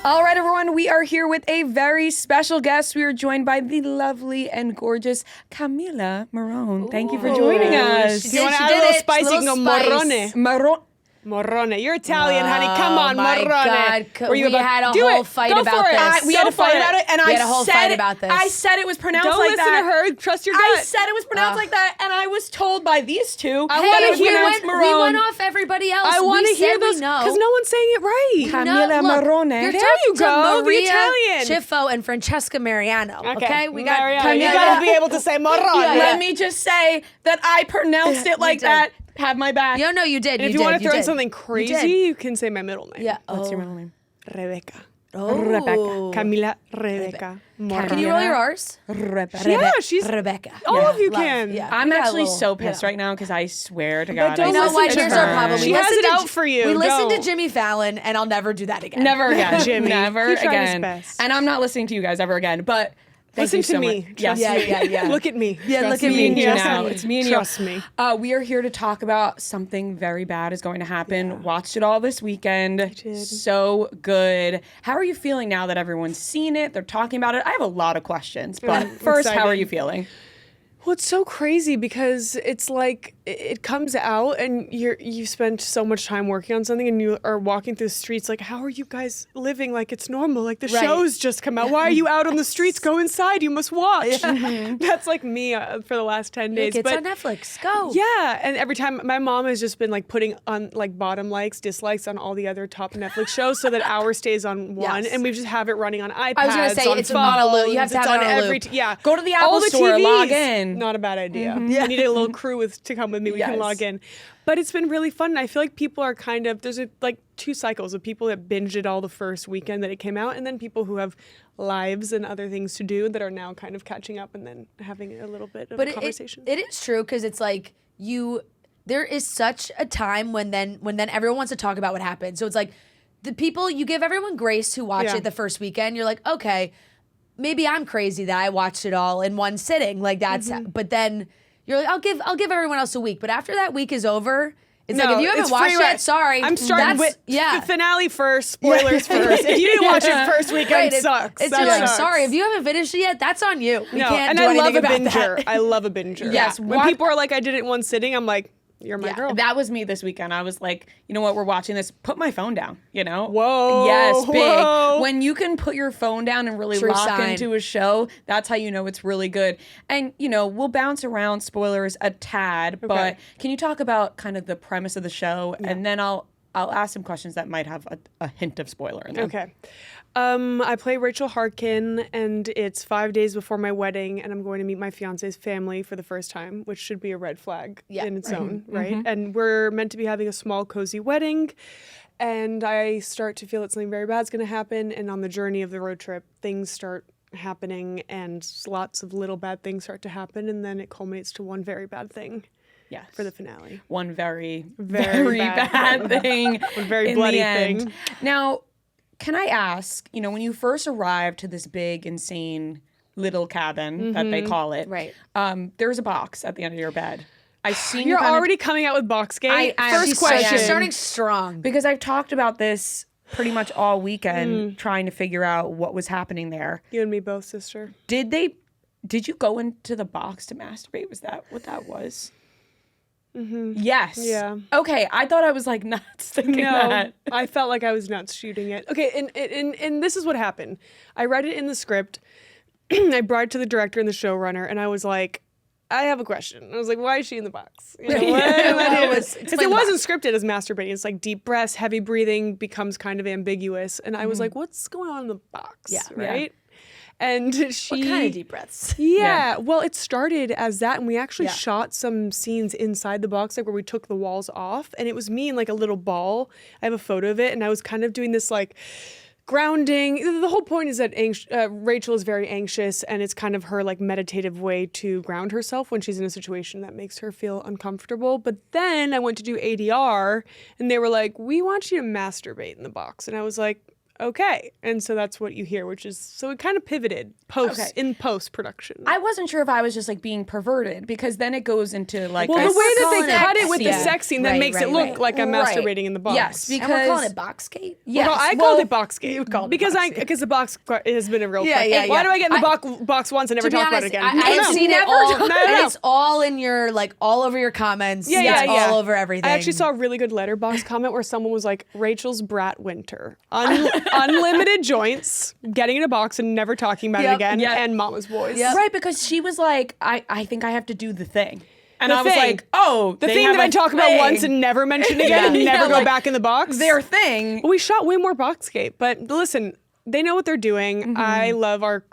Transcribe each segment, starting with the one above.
All right, everyone, we are here with a very special guest. We are joined by the lovely and gorgeous Camila Morrone. Thank you for joining us. You want to add a little spice? You can go Morrone. Morrone. You're Italian, honey. Come on, my Morrone. God. We had a whole fight about this. We had a fight about it, and we had a whole fight about this. I said it was pronounced Don't like listen that. to her. Trust your gut. I said it was pronounced like that, and I was told by these two I that wanna it was hear pronounced it. Morone. We went off everybody else. I want to hear those because no one's saying it right. Camila Morrone. You're There talking you go, to the Maria Italian. Schiffo and Francesca Mariano. Okay, we got Mariano. You gotta be able to say Morrone. Let me just say that I pronounced it like did. that. Have my back. No, you did. And if you want to throw in something crazy, you can say my middle name. Yeah. What's your middle name? Rebecca. Rebecca. Camila Rebecca. Morrone. Can you roll your R's? Yeah, she's Rebecca. all of you Love. can. Yeah. I'm We got a actually little- so pissed right now because I swear to God. don't You know listen what? to Here's her. our problem. She We has listened it to out for you. We listened to Don't. Jimmy Fallon, and I'll never do that again. Never again. Jimmy. Never He tried his again. best. And I'm not listening to you guys ever again. But thank Listen you to so me. much. Trust Yes. me. Yeah. Look at me. Yeah, Trust look at me and you Yes. now. It's me and Trust you. me. We are here to talk about something very bad is going to happen. Watched it all this weekend. I did. So good. How are you feeling now that everyone's seen it? They're talking about it. I have a lot of questions. But first, how are excited. you feeling? Well, it's so crazy because it's like it comes out and you spent so much time working on something and you are walking through the streets like, how are you guys living like it's normal? Like the show's just come out. Why are you out on the streets? Go inside. You must watch. That's like me for the last 10 days. It's but on Netflix. Go. yeah, and every time my mom has just been like putting on like bottom likes, dislikes on all the other top Netflix shows so that ours stays on one, Yes. and we just have it running on iPads. I was gonna say, on it's phones, on a loop. You have to it's have it on on a every loop. yeah. Go to the All Apple store, TVs. log in. Not a bad idea. We need a little crew to come with me. We Yes. can log in. But it's been really fun. And I feel like people are kind of there's like two cycles of people that binged it all the first weekend that it came out, and then people who have lives and other things to do that are now kind of catching up and then having a little bit of a conversation. It is true because it's like there is such a time when then everyone wants to talk about what happened. So it's like the people, you give everyone grace who watch Yeah. it the first weekend. You're like, okay, maybe I'm crazy that I watched it all in one sitting. Like that's, but then you're like, I'll give everyone else a week. But after that week is over, it's like, if you haven't it's watched free it, sorry. I'm starting with the finale first, spoilers first. If you didn't watch it first weekend, it sucks. It's That like, sucks. sorry, if you haven't finished it yet, that's on you. We No, can't and do I love anything a about binger. that. I love a binger. Yes, When what- people are like, I did it in one sitting, I'm like, you're my girl. That was me this weekend. I was like, you know what? We're watching this. Put my phone down, you know? Whoa, Yes, big. whoa. When you can put your phone down and really True lock sign. into a show, that's how you know it's really good. And, you know, we'll bounce around spoilers a tad, but can you talk about kind of the premise of the show? And then I'll ask some questions that might have a hint of spoiler in them. Okay. I play Rachel Harkin, and it's 5 days before my wedding, and I'm going to meet my fiance's family for the first time, which should be a red flag in its own, right? And we're meant to be having a small, cozy wedding, and I start to feel that something very bad's going to happen, and on the journey of the road trip, things start happening, and lots of little bad things start to happen, and then it culminates to one very bad thing. Yes. For the finale. One very, Very bad thing. One very in bloody the end. thing. Now, can I ask, you know, when you first arrived to this big, insane little cabin that they call it, Right. There's a box at the end of your bed. I seen You're you kind of- already coming out with Boxgate. I- First she's- question. She's starting strong. because I've talked about this pretty much all weekend, trying to figure out what was happening there. You and me both, sister. Did you go into the box to masturbate? Was that what that was? Yes. Yeah. Okay, I thought I was like nuts thinking that. I felt like I was nuts shooting it. Okay, and this is what happened. I read it in the script. I brought it to the director and the showrunner, and I was like, I have a question. I was like, why is she in the box? You know, what am I doing? Because it wasn't scripted as masturbating. It's like deep breaths, heavy breathing becomes kind of ambiguous. And I was like, what's going on in the box? Yeah. Right? And she... What kind of deep breaths? Yeah, well, it started as that, and we actually shot some scenes inside the box, like where we took the walls off, and it was me in like a little ball. I have a photo of it, and I was kind of doing this like grounding. The whole point is that Rachel is very anxious, and it's kind of her like meditative way to ground herself when she's in a situation that makes her feel uncomfortable. But then I went to do ADR, and they were like, "We want you to masturbate in the box," and I was like, okay. And so that's what you hear, which is, so it kind of pivoted in post-production. I wasn't sure if I was just like being perverted because then it goes into like well, the way that they cut it with the Yeah. sex scene that makes it look like I'm masturbating in the box. Yes, And because we're calling it Boxgate? yes, Well, I called it Boxgate. You called it because Boxgate. because the box has been a real Yeah, question. yeah, Why yeah. do I get in the box once and never To be talk about honest, it again? I've seen it all, No. and it's all in your, like, all over your comments. Yeah. all over everything. I actually saw a really good Letterboxd comment where someone was like, Rachel's brat winter. Unlimited joints, getting in a box and never talking about it again, and mama's boys. Yep. right, because she was like, I think I have to do the thing. And The I was thing. like, oh, The they thing have that I a talk about thing. once and never mention again and never go like, back in the box. Their thing. We shot way more Boxgate, but listen, they know what they're doing. I love our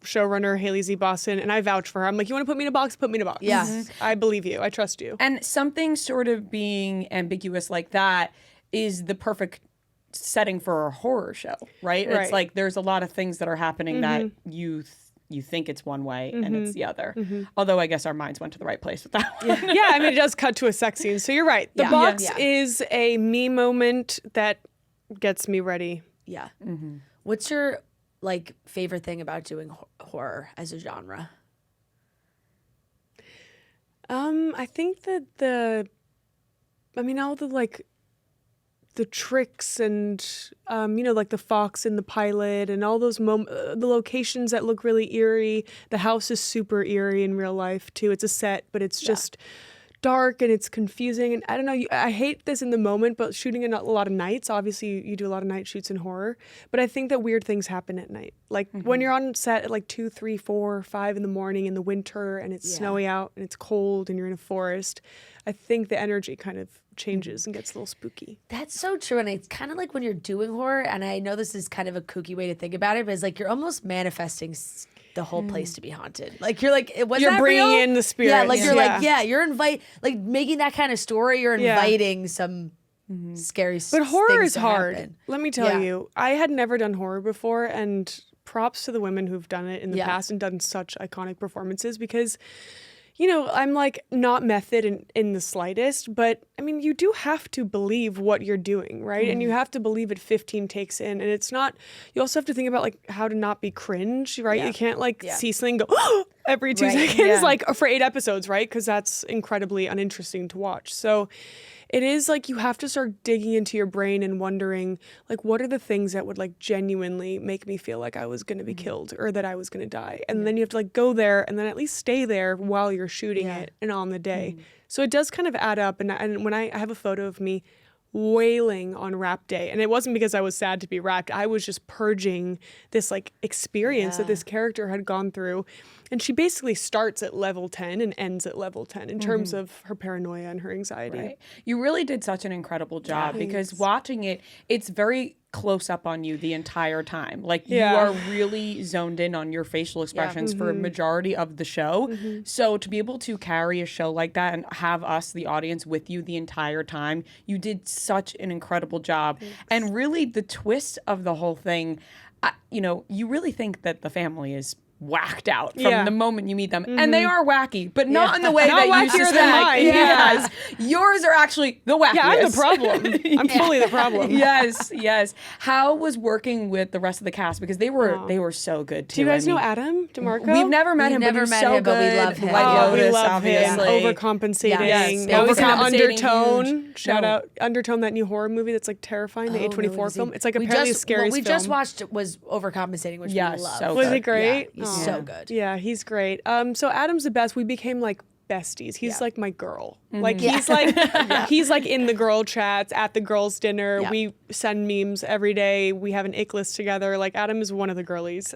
showrunner, Haley Z. Boston, and I vouch for her. I'm like, you want to put me in a box? Put me in a box. Yeah. I believe you. I trust you. And something sort of being ambiguous like that is the perfect setting for a horror show, right? Right. It's like there's a lot of things that are happening that you think it's one way and it's the other. Although I guess our minds went to the right place with that one. Yeah, I mean, it does cut to a sex scene. So you're right. The box is a me moment that gets me ready. Yeah. What's your, like, favorite thing about doing horror as a genre? I think that all the, like, the tricks and, like the fox in the pilot and all those the locations that look really eerie. The house is super eerie in real life, too. It's a set, but it's just dark and it's confusing. And I don't know, I hate this in the moment, but shooting a lot of nights, obviously you do a lot of night shoots in horror, but I think that weird things happen at night. Like when you're on set at like 2, 3, 4, 5 in the morning in the winter and it's snowy out and it's cold and you're in a forest, I think the energy kind of changes and gets a little spooky. That's so true. And it's kind of like when you're doing horror, and I know this is kind of a kooky way to think about it, but it's like you're almost manifesting the whole place to be haunted. Like you're like, was You're that bringing real? in the spirits. Yeah, like you're like, you're like making that kind of story. You're inviting some scary But horror things is to hard. happen. Let me tell you, I had never done horror before, and props to the women who've done it in the past and done such iconic performances because, I'm like not method in the slightest, but I mean, you do have to believe what you're doing, right? And you have to believe it 15 takes in. And it's not, you also have to think about like how to not be cringe, right? You can't like see something go every 2 seconds, like for 8 episodes, right? Because that's incredibly uninteresting to watch. So it is like you have to start digging into your brain and wondering, like, what are the things that would like genuinely make me feel like I was going to be killed or that I was going to die? And then you have to like go there and then at least stay there while you're shooting it and on the day. So it does kind of add up. And when I have a photo of me wailing on wrap day, and it wasn't because I was sad to be wrapped. I was just purging this like experience that this character had gone through. And she basically starts at level 10 and ends at level 10 in terms of her paranoia and her anxiety. Right. You really did such an incredible job because watching it, it's very close up on you the entire time. Like you are really zoned in on your facial expressions for a majority of the show. So to be able to carry a show like that and have us, the audience, with you the entire time, you did such an incredible job. And really the twist of the whole thing, you really think that the family is whacked out from the moment you meet them. And they are wacky, but not in the way that you wackier suspect. than mine. Yes. Yours are actually the wackiest. Yeah, I'm the problem. I'm fully the problem. Yes. How was working with the rest of the cast? Because they were so good too. Do you guys know Adam DeMarco? We've never met him, but he's so good. but we love him. White Oh, Lotus, we love him. obviously. Overcompensating. Yes. Now he's in Overcompensating, Undertone. huge. Shout No. out Undertone, that new horror movie that's like terrifying, the A24 film. It's like apparently the scariest we film. just watched was Overcompensating, which we love. so Was good. it great? Yeah, he's so good. Yeah, he's great. So Adam's the best. We became like besties. He's like my girl. Like he's like he's like in the girl chats at the girls' dinner. Yeah. We send memes every day. We have an ick list together. Like Adam is one of the girlies.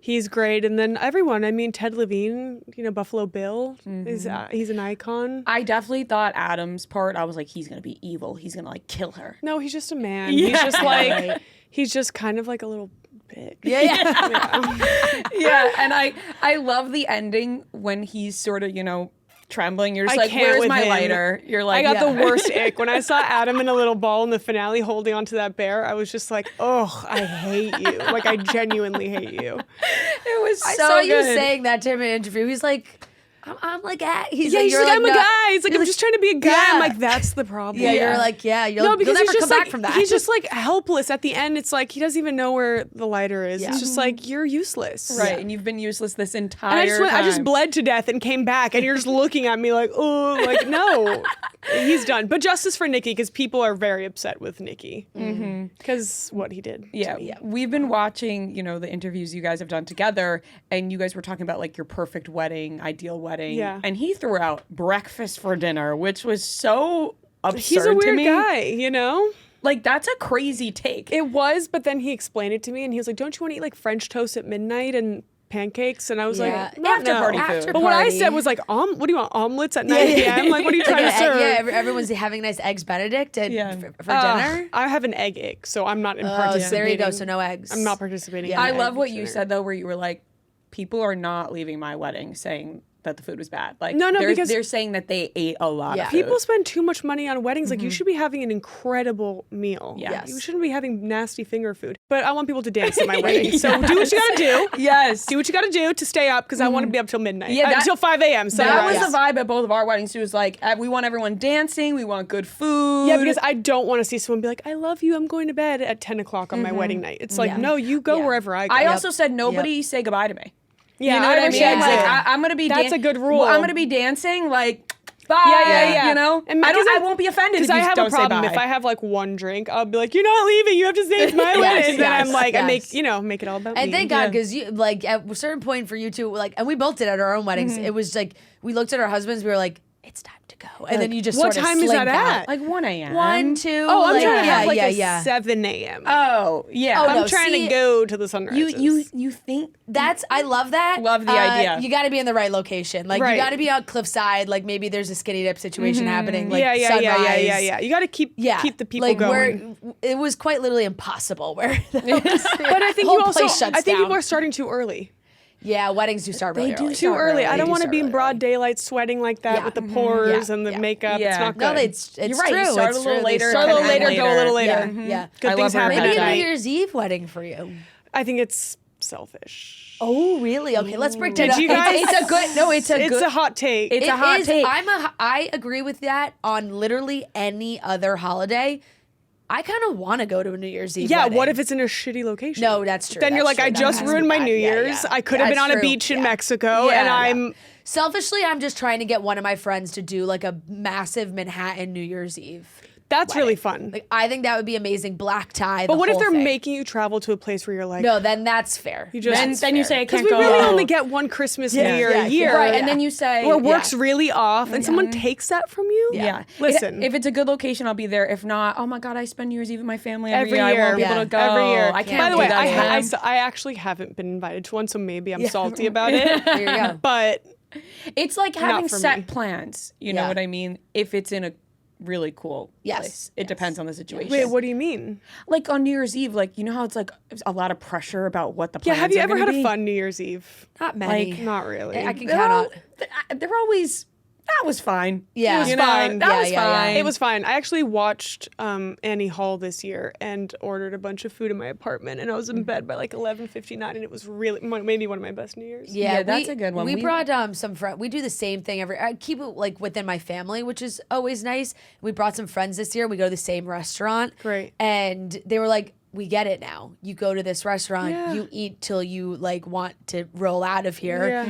He's great. And then everyone, I mean, Ted Levine, Buffalo Bill, is he's an icon. I definitely thought Adam's part, I was like, he's going to be evil. He's going to like kill her. No, he's just a man. He's just like, he's just kind of like a little bitch. Yeah, and I love the ending when he's sort of, trembling. You're just I like, can't where's with my him. lighter? You're like, I got the worst ick. When I saw Adam in a little ball in the finale holding onto that bear, I was just like, oh, I hate you. Like, I genuinely hate you. It was so I saw good. you saying that to him in an interview. He's like, I'm like, He's like, I'm a guy. He's like, I'm just trying to be a guy. Yeah. I'm like, that's the problem. Yeah, you're like, you'll because never he's come just back from that. He's just like helpless at the end. It's like he doesn't even know where the lighter is. Yeah. It's just like, you're useless. Right, and you've been useless this entire And time. I just bled to death and came back, and you're just looking at me like, oh, like, no. He's done. But justice for Nikki, because people are very upset with Nikki. Because what he did. Yeah, we've been watching, the interviews you guys have done together, and you guys were talking about like your perfect wedding, ideal wedding. Yeah. And he threw out breakfast for dinner, which was so absurd He's a to weird me. guy, Like, that's a crazy take. It was, but then he explained it to me, and he was like, don't you want to eat like French toast at midnight and pancakes? And I was like, After party food. But what I said was like, what do you want, omelets at 9 p.m.? Like, what are you trying to serve? Everyone's having nice eggs Benedict and for dinner. I have an egg ick, so I'm not participating. There you go. So no eggs. I'm not participating. Yeah. in I love egg what you dinner. said, though, where you were like, people are not leaving my wedding saying that the food was bad. Like, No, because they're saying that they ate a lot of food. People spend too much money on weddings. Like, you should be having an incredible meal. Yes. You shouldn't be having nasty finger food. But I want people to dance at my wedding. So do what you gotta do. Yes. Do what you gotta do to stay up, because I want to be up till midnight. Yeah, until 5 a.m. That was sunrise. the vibe at both of our weddings. It was like, we want everyone dancing. We want good food. Yeah, because I don't want to see someone be like, I love you, I'm going to bed at 10 o'clock on my wedding night. It's like, no, you go wherever I go. I also said nobody say goodbye to me. yeah, You know what I mean? understand Like, that. I'm going to be That's a good rule. Well, I'm going to be dancing, like, bye. Yeah. You know? And I won't be offended if Because you I have don't a problem. say bye. If I have like one drink, I'll be like, you're not leaving. You have to stay. It's my wedding. And then I'm like, I yes. make it all about And me. thank God, because you like at a certain point for you two, like, and we both did at our own weddings. It was like we looked at our husbands. We were like, it's time to go, and then you just what sort of time is slink that out. at? Like 1 a.m. 1, 2. Oh, I'm like, trying to have like a yeah. 7 a.m. Oh, yeah. Oh, I'm no, trying see, to go to the sunrise. You think I love that. Love the idea. You got to be in the right location. Like Right. you got to be on cliffside. Like maybe there's a skinny dip situation happening. Like yeah. sunrise. You got to keep the people like going. It was quite literally impossible. Where But I think whole you also, place shuts I think down. people are starting too early. yeah, weddings do start really early. Too early. I don't do want to start be in really broad early. daylight sweating like that Yeah. with the pores Yeah. and the Yeah. makeup. Yeah. It's not good. No, it's You're right, you true. start It's a little true. later, Start a little and later, end go a little later. later. Yeah. Good I things love her happen Maybe at a New night. Year's Eve wedding for you. I think it's selfish. Oh, really? Okay, let's break that Did up. you guys? It's a good. No, it's a It's good. a hot take. It's a hot take. I agree with that on literally any other holiday. I kind of want to go to a New Year's Eve. Yeah, wedding. what if it's in a shitty location? No, that's true. Then you're that's like, true. I That just has to ruined be my bad. New Yeah, Year's. yeah. I could have been That's on a true. beach in Yeah. Mexico, Yeah. and I'm. Selfishly, I'm just trying to get one of my friends to do like a massive Manhattan New Year's Eve. That's really fun. Like, I think that would be amazing. Black tie. But what if whole they're thing. making you travel to a place where you're like, No, then that's fair. You just- Then you say I because can't we go. really only get one Christmas New Year Yeah, a year, right, yeah. and then you say or work's really off, and someone takes that from you. Yeah. Listen. If it's a good location, I'll be there. If not, oh my God, I spend New Year's Eve with my family every, Every year. I year. won't be able Yeah. to go. Every year. I can't By the do way, that. I actually haven't been invited to one, so maybe I'm salty about it. There you go. But It's like having for set me. plans. You know Yeah. what I mean? If it's in a really cool Yes, place. It depends on the situation. wait, what do you mean? Like on New Year's Eve, like, you know how it's like a lot of pressure about what the Yeah, plans have you are ever gonna had be? a fun New Year's Eve? Not many. Like, Not really. I can They're count all- on. they're always, that was fine. Yeah. It was You know, fine. That Yeah, was yeah, yeah. fine. It was fine. I actually watched Annie Hall this year and ordered a bunch of food in my apartment, and I was in bed by like 11:59, and it was really maybe one of my best New Year's. Yeah, that's a good one. We We- brought some friends. We do the same thing I keep it like within my family, which is always nice. We brought some friends this year. We go to the same restaurant. Great. And they were like, "We get it now. You go to this restaurant. Yeah. You eat till you like want to roll out of here." Yeah.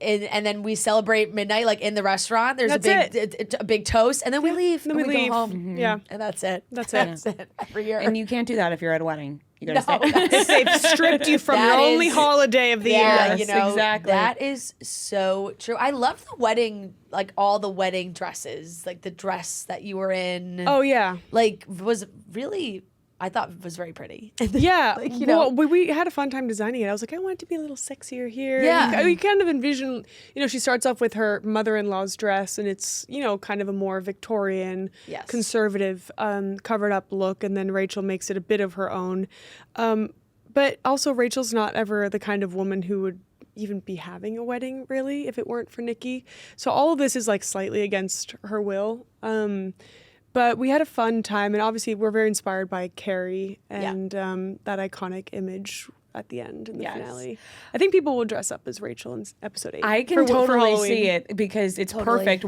And then we celebrate midnight like in the restaurant. There's That's a big toast, and then we leave. Then and we go leave. home. Yeah. And that's it. That's it. That's it. Every year. And you can't do that if you're at a wedding. You gotta No, stay. that's- They've stripped you from your That only is- holiday of the Yeah, year. you know, exactly. that is so true. I love the wedding, like all the wedding dresses, like the dress that you were in. Oh yeah. Like was really, I thought was very pretty. Yeah, Like, you know. well, we had a fun time designing it. I was like, I want it to be a little sexier here. Yeah. You kind of envision, she starts off with her mother-in-law's dress, and it's, kind of a more Victorian, Yes. conservative, covered up look, and then Rachel makes it a bit of her own. But also, Rachel's not ever the kind of woman who would even be having a wedding, really, if it weren't for Nikki. So all of this is like slightly against her will. But we had a fun time, and obviously we're very inspired by Carrie and that iconic image at the end in the finale. I think people will dress up as Rachel in episode 8. I can for totally Halloween. see it because it's perfect.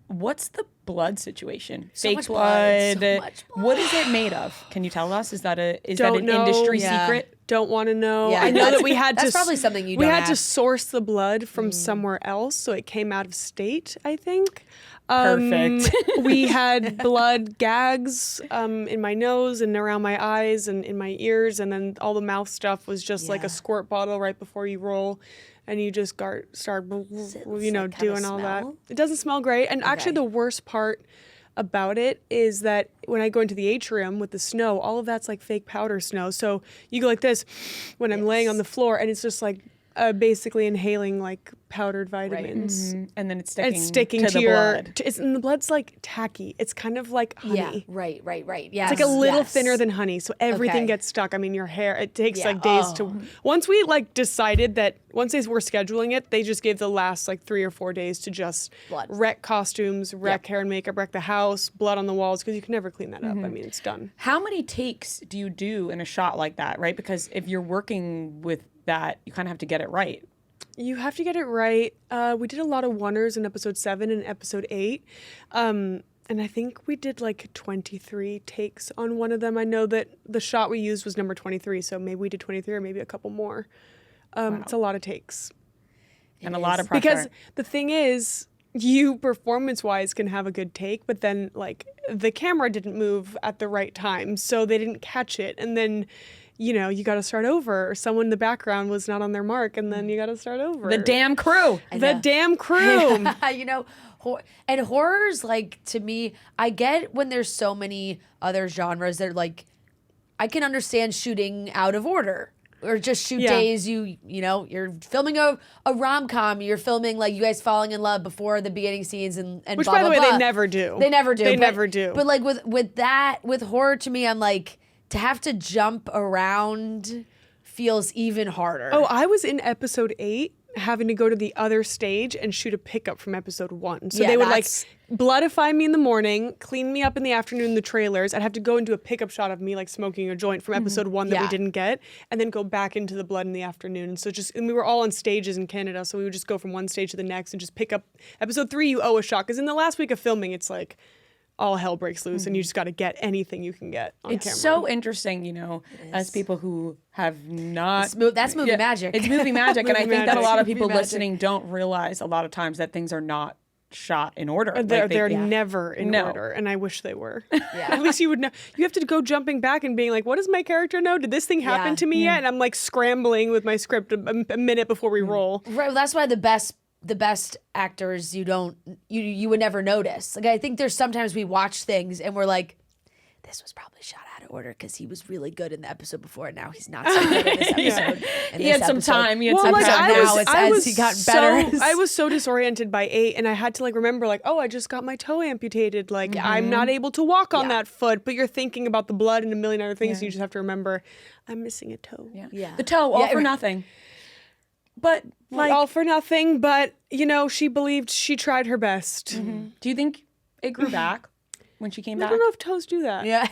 What's the blood situation? So Fake much blood. blood, so much blood. What is it made of? Can you tell us? Is that an know. industry Yeah. secret? Don't want to know. Yeah, I know that we had that's to. probably something you We don't had to ask. source the blood from somewhere else, so it came out of state. I think. Perfect. We had blood gags in my nose and around my eyes and in my ears, and then all the mouth stuff was just like Yeah. a squirt bottle right before you roll, and you just start like, doing kinda all that. smell? It doesn't smell great, and actually the worst part about it is that when I go into the atrium with the snow, all of that's like fake powder snow. So you go like this when I'm laying on the floor, and it's just like basically inhaling like powdered vitamins. And then it's And sticking, it's sticking to the your, blood. and the blood's like tacky. It's kind of like honey. Yeah, right. Yes. It's like a little yes. thinner than honey, so everything Okay. gets stuck. I mean, your hair, it takes Yeah. like days to. Once we like decided that, once they were scheduling it, they just gave the last like 3 or 4 days to just Blood. wreck costumes, wreck hair and makeup, wreck the house, blood on the walls, because you can never clean that up. I mean, it's done. How many takes do you do in a shot like that, right? Because if you're working with that, you kind of have to get it right. You have to get it right. We did a lot of oneers in episode 7 and episode 8. And I think we did like 23 takes on one of them. I know that the shot we used was number 23, so maybe we did 23 or maybe a couple more. It's a lot of takes. And a lot of pressure. Because the thing is, you performance-wise can have a good take, but then like the camera didn't move at the right time, so they didn't catch it. And then you got to start over, or someone in the background was not on their mark, and then you got to start over. the damn crew. The damn crew. And horrors, like, to me, I get when there's so many other genres that are like, I can understand shooting out of order. Or just shoot days you're filming a rom-com, you're filming like you guys falling in love before the beginning scenes and Which, blah, by the blah, way, blah. they never do. They never do. They but- never do. But like with horror, to me, I'm like, to have to jump around feels even harder. Oh, I was in episode 8 having to go to the other stage and shoot a pickup from episode 1. So Yeah, they would like that's- bloodify me in the morning, clean me up in the afternoon in the trailers. I'd have to go and do a pickup shot of me like smoking a joint from episode 1 that we Yeah. didn't get, and then go back into the blood in the afternoon. And so and we were all on stages in Canada, so we would just go from one stage to the next and just pick up episode 3. You owe a shot, because in the last week of filming, it's like all hell breaks loose, and you just got to get anything you can get on It's camera. so interesting, as people who have not. That's movie magic. It's movie magic. And I Movie think that a magic. lot of Movie people magic. listening don't realize a lot of times that things are not shot in order. They're Like, never in No. order, and I wish they were. Yeah. At least you would know. You have to go jumping back and being like, what does my character know? Did this thing happen Yeah. to me yet? And I'm like scrambling with my script a minute before we roll. Right, well, that's why the best actors you would never notice. Like, I think there's sometimes we watch things and we're like, this was probably shot out of order because he was really good in the episode before, and now he's not so good in this episode. In He this had some episode. time. He had Well, some like time. now it's as he got better. I was so disoriented by 8, and I had to like remember like, oh, I just got my toe amputated. Like I'm not able to walk on that foot. But you're thinking about the blood and a million other things. And you just have to remember, I'm missing a toe. Yeah. The toe, all Yeah. for nothing. But like, All for nothing. But she believed, she tried her best. do you think it grew back when she came I back? don't know if toes do that. Yeah.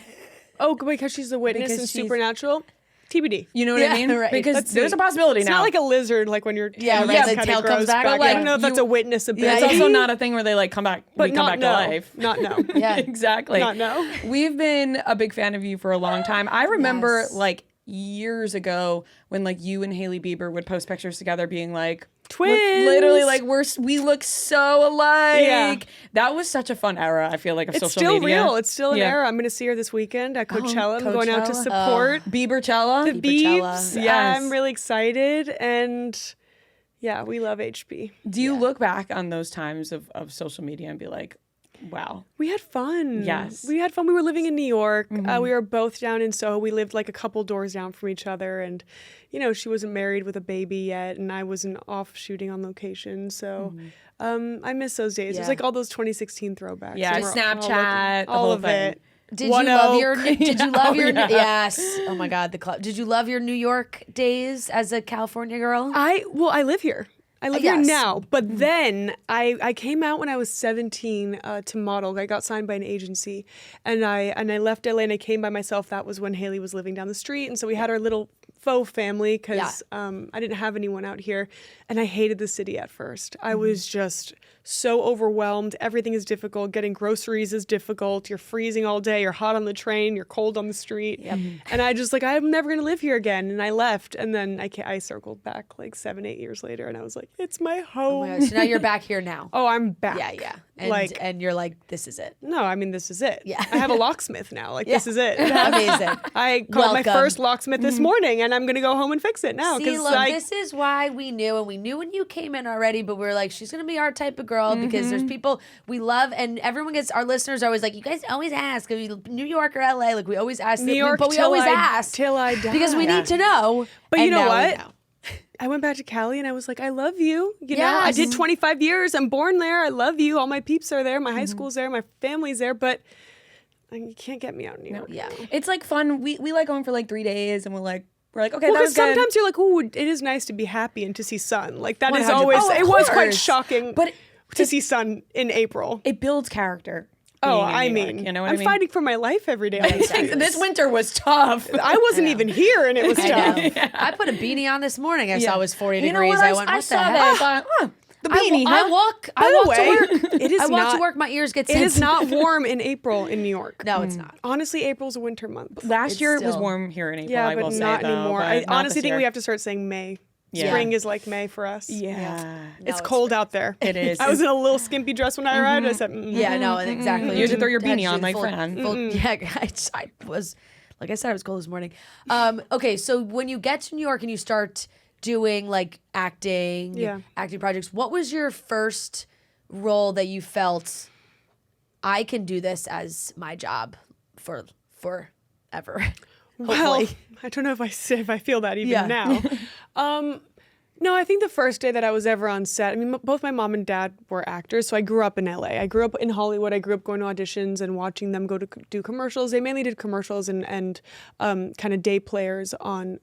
Oh, because she's a witness Because in she's- Supernatural. TBD. You know what Yeah, I mean? right. Because Let's there's see. a possibility It's now. not like a lizard, like when your Yeah, tail right, the kinda tail grows comes back. back. But, I don't know if that's a witness ability. It's also not a thing where they like come back. but we come not back to no. life. Not no. Yeah. Exactly. Not no. We've been a big fan of you for a long time. I remember Yes. like years ago when like you and Hailey Bieber would post pictures together being like Twins. literally like we look so alike. Yeah. That was such a fun era, I feel like, of It's social still media. real. It's still an Yeah. era. I'm going to see her this weekend at Coachella. I'm going out to Coachella. support Biebercella. the Biebercella. Biebs. Yes. I'm really excited. And yeah, we love HB. Do you look back on those times of social media and be like, wow. We had fun. Yes. We had fun. We were living in New York. We were both down in Soho. We lived like a couple doors down from each other. And, she wasn't married with a baby yet. And I wasn't off shooting on location. So I miss those days. It was Yeah. like all those 2016 throwbacks. Yeah, And we're Snapchat, the all whole of thing. it. Did One you love Oak. your? Did you love your? yeah. Yes. Oh my God, the club. Did you love your New York days as a California girl? I live here. I live here Yes. now. But then I came out when I was 17 to model. I got signed by an agency, and I left LA and I came by myself. That was when Hailey was living down the street, and so we had our little faux family because I didn't have anyone out here, and I hated the city at first. I was just so overwhelmed. Everything is difficult. Getting groceries is difficult. You're freezing all day. You're hot on the train. You're cold on the street. Yep. And I just I'm never gonna live here again. And I left, and then I circled back like 7-8 years later, and I was like, it's my home. Oh my gosh, so now you're back here now. Oh, I'm back. Yeah. And you're like, this is it. No, I mean, this is it. Yeah. I have a locksmith now. Like, this is it. Amazing. I called my Welcome. first locksmith this morning, and I'm going to go home and fix it now. See, look, this is why we knew, and we knew when you came in already, but we were like, she's going to be our type of girl because there's people we love, and everyone gets, our listeners are always like, you guys always ask, are you New York or LA? Like, we always ask, New York, but we always ask. Till I die. Because we need to know. But and you know now we what? know. I went back to Cali, and I was like, I love you. You know, Yes. I did 25 years. I'm born there. I love you. All my peeps are there. My high school's there. My family's there. But you can't get me out in New York. Yeah. It's like fun. We like going for like 3 days, and we're like, okay, Well, that was because good. sometimes you're like, ooh, it is nice to be happy and to see sun. Like, that is 100%. always, Oh, of it was quite course. shocking But to see sun in April. it builds character. Oh, being in I New York, mean, you know what I'm I mean? fighting for my life every day. on these Exactly. things. This winter was tough. I wasn't even here, and it was I tough. know. I put a beanie on this morning. I saw it was 40 You know degrees. what? I went, I what saw the that. heck? I thought, the I beanie. wa- I huh? walk. By I the walk to way, work. it is I walk not- to work. My ears get It is sensitive. not warm in April in New York. No, it's not. Honestly, April's a winter month. Last It's year it was still- warm here in April. Yeah, I will but say, not though, anymore. but I not honestly this think year. we have to start saying May. Yeah. Spring is like May for us. Yeah. It's No, cold out there. It is. I was in a little skimpy dress when I arrived. I said, Yeah, no, exactly. You had to throw your Had beanie to on do like full- Fran. Yeah, I was, like I said, I was cold this morning. Okay, so when you get to New York and you start doing like acting projects, what was your first role that you felt, I can do this as my job for forever? well, Hopefully. I don't know if I feel that even Yeah. now. No, I think the first day that I was ever on set, I mean, both my mom and dad were actors, so I grew up in LA. I grew up in Hollywood. I grew up going to auditions and watching them go to do commercials. They mainly did commercials and kind of day players on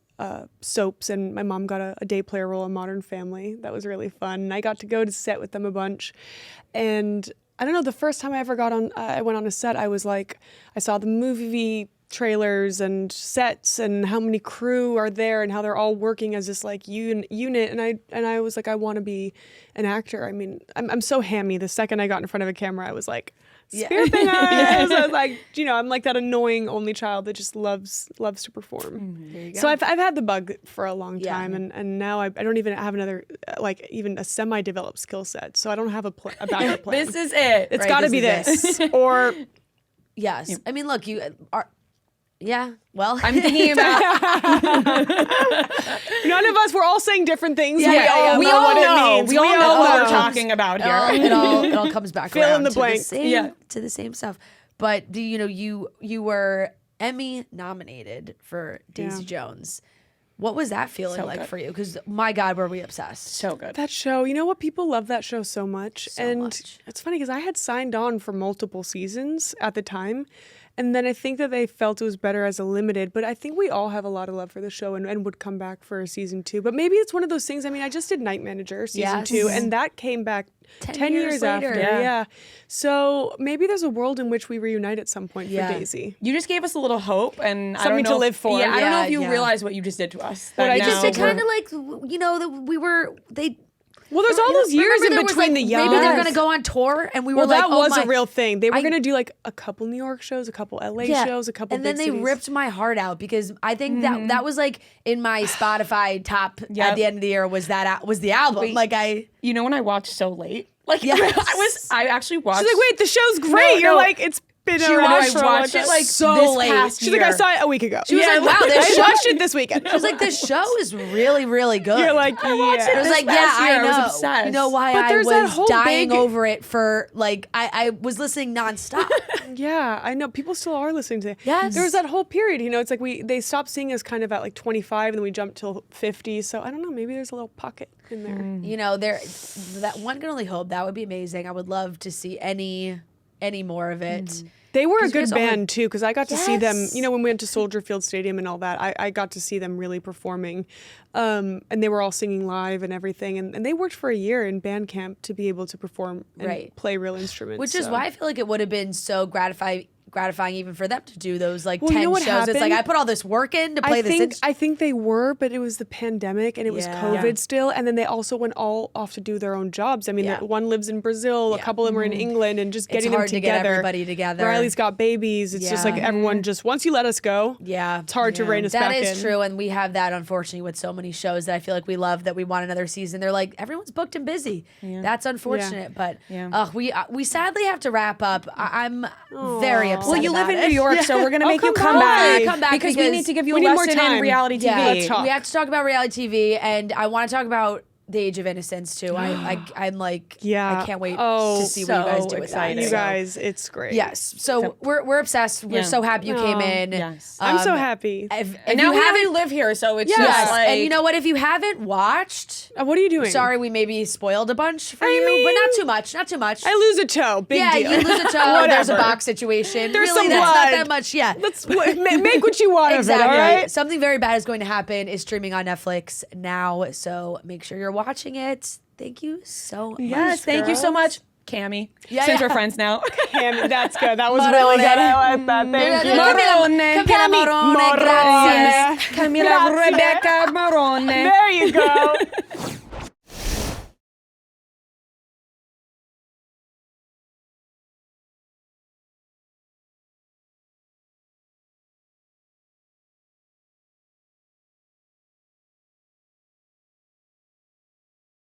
soaps, and my mom got a day player role in Modern Family. That was really fun. And I got to go to set with them a bunch. And I don't know, the first time I ever I went on a set, I was like, I saw the movie trailers and sets and how many crew are there and how they're all working as this like unit, and I was like, I want to be an actor. I mean, I'm so hammy. The second I got in front of a camera, I was like, spirit fingers. I was like, I'm like that annoying only child that just loves to perform. There you go. So I've had the bug for a long Yeah. time, and now I don't even have another like even a semi-developed skill set. So I don't have a backup plan. This is it. It's Right, got to this be is this or. Yes. I mean, look, you are, yeah, well. I'm thinking about. None of us, we're all saying different things. Yeah, we yeah, all yeah. know We all what know. it means. We all know all what we're know. talking about here. it all comes back Fill in around the to blanks. the same, Yeah. to the same stuff. But do you know you were Emmy nominated for Daisy Jones? What was that feeling So like good. for you? Because my God, were we obsessed? So good. That show, you know what? People love that show so much. and much. it's funny because I had signed on for multiple seasons at the time. And then I think that they felt it was better as a limited, but I think we all have a lot of love for the show and would come back for a season 2. But maybe it's one of those things. I mean, I just did Night Manager season Yes. 2, and that came back 10 years later. after. Yeah. So maybe there's a world in which we reunite at some point Yeah. for Daisy. You just gave us a little hope, and I Something don't know to if- live for. Yeah, I don't know Yeah, if you yeah. realize what you just did to us. What That I now just Just did to we're- kind of like, that we were, Well, there's all those years remember in there was, between like, the young. maybe they're going to go on tour, and we were Well, like, that oh was my. a real thing. They were I- going to do like a couple New York shows, a couple LA shows, a couple and big then they cities. ripped my heart out because I think that was like in my Spotify top at Yep. the end of the year was the album. Like You know when I watched so late? Like Yes. I actually watched. She's like, wait, the show's great. You're no. like, it's been She around watched, for a I long watched time. it like so this late. past She's year. like, I saw it a week ago. She was like, wow, this I show. watched it this weekend. She was like, this show is really, really good. You're like, I watched yeah. I was this like, yeah, past year, I I know. was obsessed. You know why But I there's that was whole dying big- over it for like I was listening nonstop. Yeah, I know. People still are listening to it. Yes. There was that whole period, it's like they stopped seeing us kind of at like 25 and then we jumped till 50. So I don't know, maybe there's a little pocket in there. You know, that one can only hope. That would be amazing. I would love to see any more of it. They were a 'Cause you good guys all had- band too, because I got to see them, Yes. when we went to Soldier Field Stadium and all that, I got to see them really performing. And they were all singing live and everything. And they worked for a year in band camp to be able to perform and Right. play real instruments. Which is so. why I feel like it would have been so gratifying even for them to do those like Well, 10 you know what shows. It's like happened? I put all this work in to play this. I think they were, but it was the pandemic and it was Yeah. COVID Yeah. still, and then they also went all off to do their own jobs. I mean, Yeah. one lives in Brazil, a Yeah. couple of them are in England, and just It's getting hard them to get together. everybody together. Riley's got babies. It's just Yeah. like everyone just once you let us go, Yeah. it's hard to rein us That back is in. true, and we have that unfortunately with so many shows that I feel like we love that we want another season. They're like everyone's booked and busy. That's unfortunate, but we sadly have to wrap up. I'm very upset. Well, you live about in it. New York, so we're gonna make you come come back. back. Come back because we because need to give you we a need more lesson in time. reality TV. Yeah, Let's talk. we have to talk about reality TV, and I want to talk about The Age of Innocence too. I'm like, Yeah. I can't wait Oh, to see what you guys do with excited. that. You So- guys, it's great. Yes. So we're obsessed. We're Yeah. so happy you came in. Yes. I'm so happy. If And now you we haven't, already live here, so it's Yes. just like. and you know what? If you haven't watched, What are you doing? sorry, we maybe spoiled a bunch for I you, but mean- not too much. Not too much. I lose a toe. Big yeah, deal. you lose a toe. There's a Whatever. box situation. There's really, some that's not blood. that much. Yeah. Make what you want Exactly. of it, all right? Something very bad is going to happen. Is streaming on Netflix now, so make sure you're watching it. Thank you so much. Yes, thank you so much, Cammy. Yeah, Since yeah. we're friends now. Cam, that's good. That was Morrone. really good. I like that. Thank you. Morrone. Camila Morrone, grazie. Camila Rebecca Morrone. There you go.